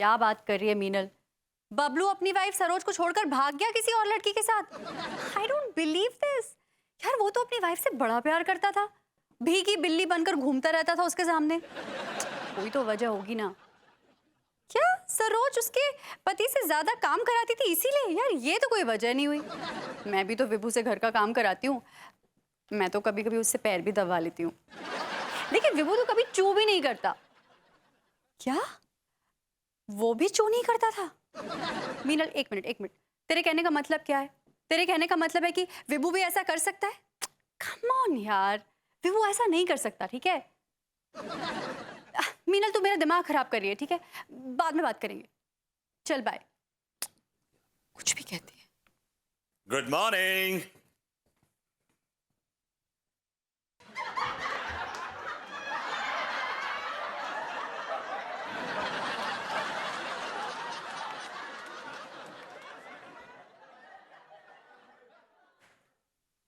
क्या बात कर रही है मीनल? बबलू अपनी वाइफ सरोज को छोड़कर भाग गया किसी और लड़की के साथ? I don't believe this. यार वो तो अपनी वाइफ से बड़ा प्यार करता था, भीगी बिल्ली बनकर घूमता रहता था उसके सामने। कोई तो वजह होगी ना। क्या सरोज उसके पति से ज्यादा काम कराती थी इसीलिए? यार ये तो कोई वजह नहीं हुई। मैं भी तो विभू से घर का काम कराती हूँ। मैं तो कभी कभी उससे पैर भी दबा लेती हूँ, लेकिन विभू तो कभी चू भी नहीं करता। क्या वो भी चू नहीं करता था? मीनल एक मिनट एक मिनट, तेरे कहने का मतलब क्या है? तेरे कहने का मतलब है कि विभू भी ऐसा कर सकता है? कम ऑन यार, विभू ऐसा नहीं कर सकता, ठीक है? मीनल तू मेरा दिमाग खराब कर रही है, ठीक है? बाद में बात करेंगे, चल बाय। कुछ भी कहती है। Good morning.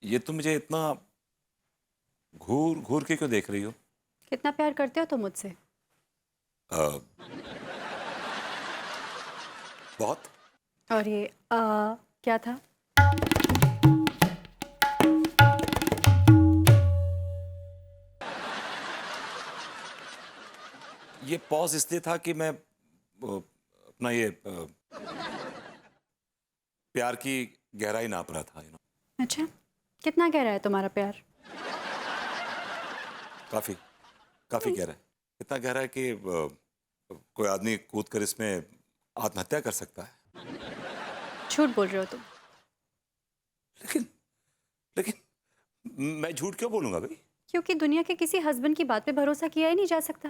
ये तुम मुझे इतना घूर घूर के क्यों देख रही हो? कितना प्यार करते हो तुम मुझसे? बहुत। और ये क्या था? ये पॉज इसलिए था कि मैं अपना ये प्यार की गहराई नाप रहा था, अच्छा, कितना गहरा है तुम्हारा प्यार? काफी काफी गहरा है। इतना गहरा है कि कोई आदमी कूद कर इसमें आत्महत्या कर सकता है। झूठ बोल रहे हो तुम। लेकिन लेकिन मैं झूठ क्यों बोलूंगा भाई? क्योंकि दुनिया के किसी हस्बैंड की बात पे भरोसा किया ही नहीं जा सकता।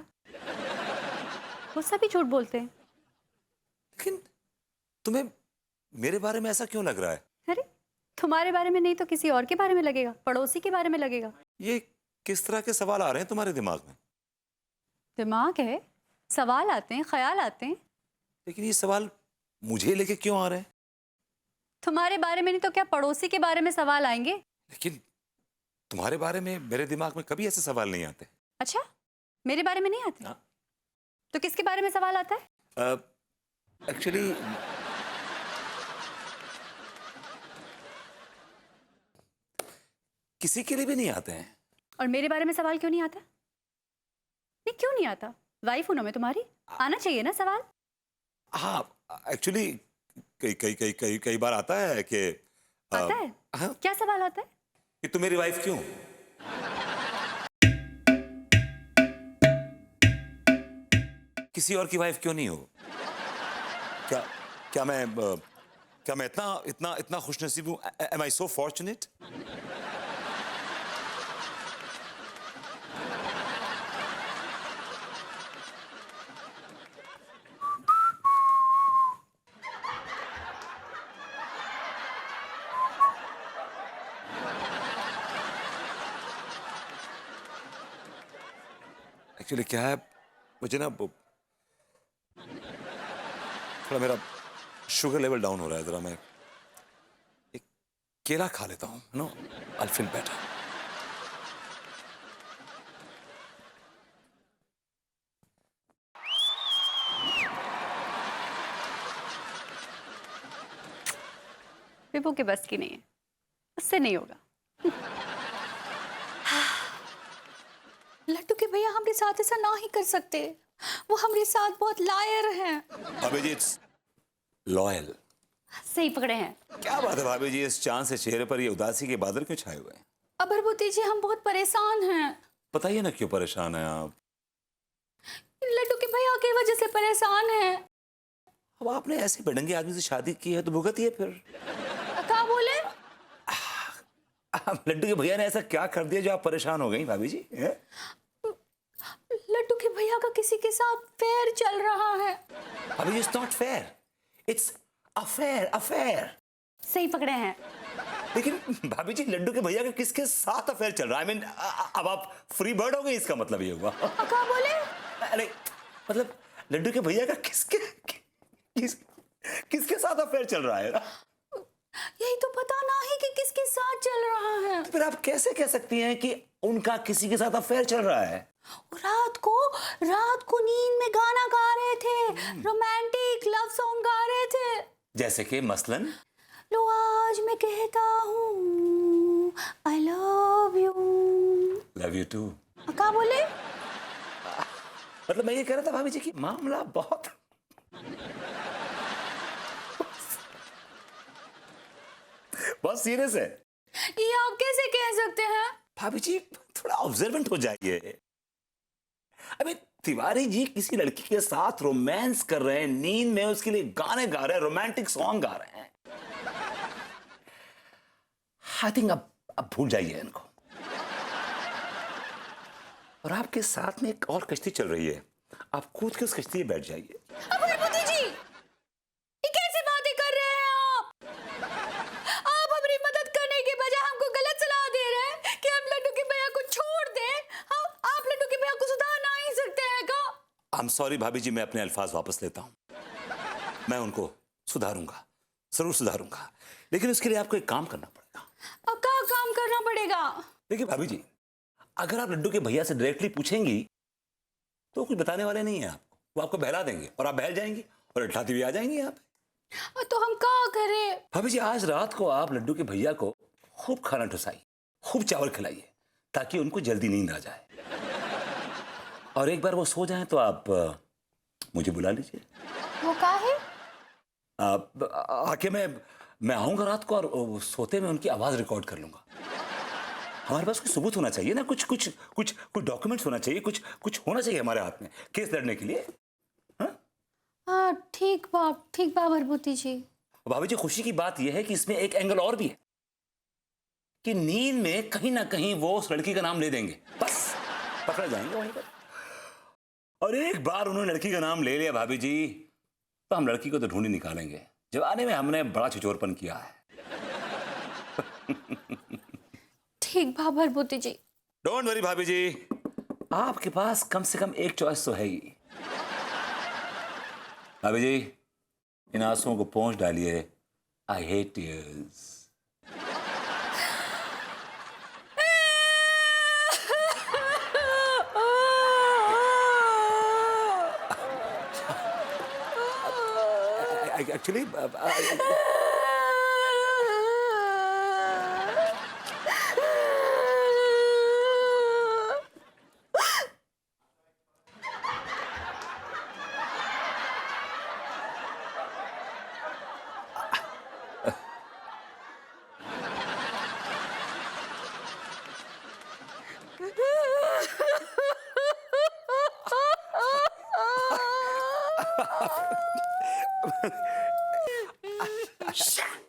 वो सभी झूठ बोलते हैं। लेकिन तुम्हें मेरे बारे में ऐसा क्यों लग रहा है? अरे तुम्हारे बारे में नहीं तो किसी और के बारे में लगेगा, पड़ोसी के बारे में लगेगा। ये किस तरह के सवाल आ रहे हैं तुम्हारे दिमाग में? दिमाग है, सवाल आते हैं, ख्याल आते हैं। लेकिन ये सवाल मुझे लेके क्यों आ रहे हैं? तुम्हारे बारे में नहीं तो क्या पड़ोसी के बारे में सवाल आएंगे? लेकिन तुम्हारे बारे में मेरे दिमाग में कभी ऐसे सवाल नहीं आते। अच्छा, मेरे बारे में नहीं आते? हाँ। तो किसके बारे में सवाल आता है? एक्चुअली किसी के लिए भी नहीं आते हैं। और मेरे बारे में सवाल क्यों नहीं आता? नहीं क्यों नहीं आता? वाइफ हूं ना मैं तुम्हारी, आना चाहिए ना सवाल। हाँ, एक्चुअली कई कई कई कई कई बार आता है कि आता है? हाँ, क्या सवाल आता है? कि तुम मेरी वाइफ क्यों? किसी और की वाइफ क्यों नहीं हो? क्या क्या मैं क्या मैं इतना इतना इतना खुशनसीब हूं? एम आई सो फॉर्चुनेट? एक्चुअली क्या है, मुझे ना थोड़ा मेरा शुगर लेवल डाउन हो रहा है। जरा मैं एक केला खा लेता हूँ, नो आई फील बेटर। विभू के बस की नहीं है, उससे नहीं होगा। लड्डू के भैया हमारे साथ ऐसा ना ही कर सकते। वो हमारे साथ बहुत लायर हैं। भाभी जी इट्स लॉयल। सही पकड़े हैं। क्या बात है भाभी जी, इस चांद से चेहरे पर ये उदासी के बादल क्यों छाए हुए हैं? अबरबुती जी हम बहुत परेशान हैं। बताइए ना क्यों परेशान हैं आप? लड्डू के भैया की वजह से परेशान हैं। अब आपने ऐसे बेढंगे आदमी से शादी की है तो भुगतिए फिर। क्या बोले? लड्डू के भैया ने ऐसा क्या कर दिया जो आप परेशान हो गई भाभी जी? हैं? लड्डू के भैया का किसी के साथ फेयर चल रहा है। भाभी जी it's not fair, it's affair affair. सही पकड़े हैं। लेकिन भाभी जी लड्डू के भैया का किसके साथ अफेयर चल रहा है? आई मीन अब आप फ्री बर्ड हो गई, इसका मतलब ये हुआ। क्या बोले? अरे मतलब लड्डू के भैया का किसके साथ अफेयर चल रहा है? यही तो पता ना ही कि किसके साथ चल रहा है। फिर आप कैसे कह सकती हैं कि उनका किसी के साथ अफेयर चल रहा है? रात को नींद में गाना गा रहे थे, रोमांटिक लव सॉन्ग गा रहे थे। जैसे कि मसलन लो आज मैं कहता हूँ आई लव यू टू। क्या बोले? मतलब मैं ये कह रहा था भाभी जी कि मामला बहुत सीरियस है। ये आप कैसे कह सकते हैं? भाभी जी थोड़ा ऑब्जर्वेंट हो जाइए। अबे तिवारी जी किसी लड़की के साथ रोमांस कर रहे हैं, नींद में उसके लिए गाने गा रहे हैं, रोमांटिक सॉन्ग गा रहे हैं। आई थिंक अब भूल जाइए इनको। और आपके साथ में एक और कश्ती चल रही है, आप कूद के उस कश्ती में बैठ जाइए। बुद्धि जी, ये कैसे बातें कर रहे हैं आप? आप हमारी मदद करने के बजाय हमको गलत सलाह दे रहे हैं कि हम लड्डू के भैया को छोड़ दें। हाँ, आप लड्डू के भैया को सुधार नहीं सकते हैं क्या? आई एम सॉरी भाभी जी, मैं अपने अल्फाज वापस लेता हूं। मैं उनको सुधारूंगा, जरूर सुधारूंगा, लेकिन उसके लिए आपको एक काम करना पड़ेगा। अब क्या काम करना पड़ेगा? देखिए भाभी जी, अगर आप लड्डू के भैया से डायरेक्टली पूछेंगी तो कुछ बताने वाले नहीं है आपको। वो आपको बहला देंगे और आप बहल जाएंगी और इठलाती हुई आ जाएंगी यहाँ पे। तो हम क्या करें? भाभी जी आज रात को आप लड्डू के भैया को खूब खाना ठुसाइए, खूब चावल खिलाइए, ताकि उनको जल्दी नींद आ जाए। और एक बार वो सो जाएं तो आप मुझे बुला लीजिए। वो क्या है? आके मैं आऊंगा रात को और सोते में उनकी आवाज रिकॉर्ड कर लूंगा। हमारे पास कुछ सबूत होना चाहिए ना, कुछ डॉक्यूमेंट्स होना चाहिए, कुछ होना चाहिए हमारे हाथ में केस लड़ने के लिए। हाँ ठीक बात भरभूति जी। भाभी जी खुशी की बात यह है कि इसमें एक एंगल और भी है कि नींद में कहीं ना कहीं वो उस लड़की का नाम ले देंगे, बस पकड़ जाएंगे वहीं पर। और एक बार उन्होंने लड़की का नाम ले लिया भाभी जी, तो हम लड़की को तो ढूंढी निकालेंगे। जवानी में हमने बड़ा छिचोरपन किया है। ठीक बात भरभूति जी। डोंट वरी भाभी जी, आपके पास कम से कम एक चॉइस तो है ही। भाभी जी इन आंसुओं को पोंछ डालिए। I hate tears. Actually Shut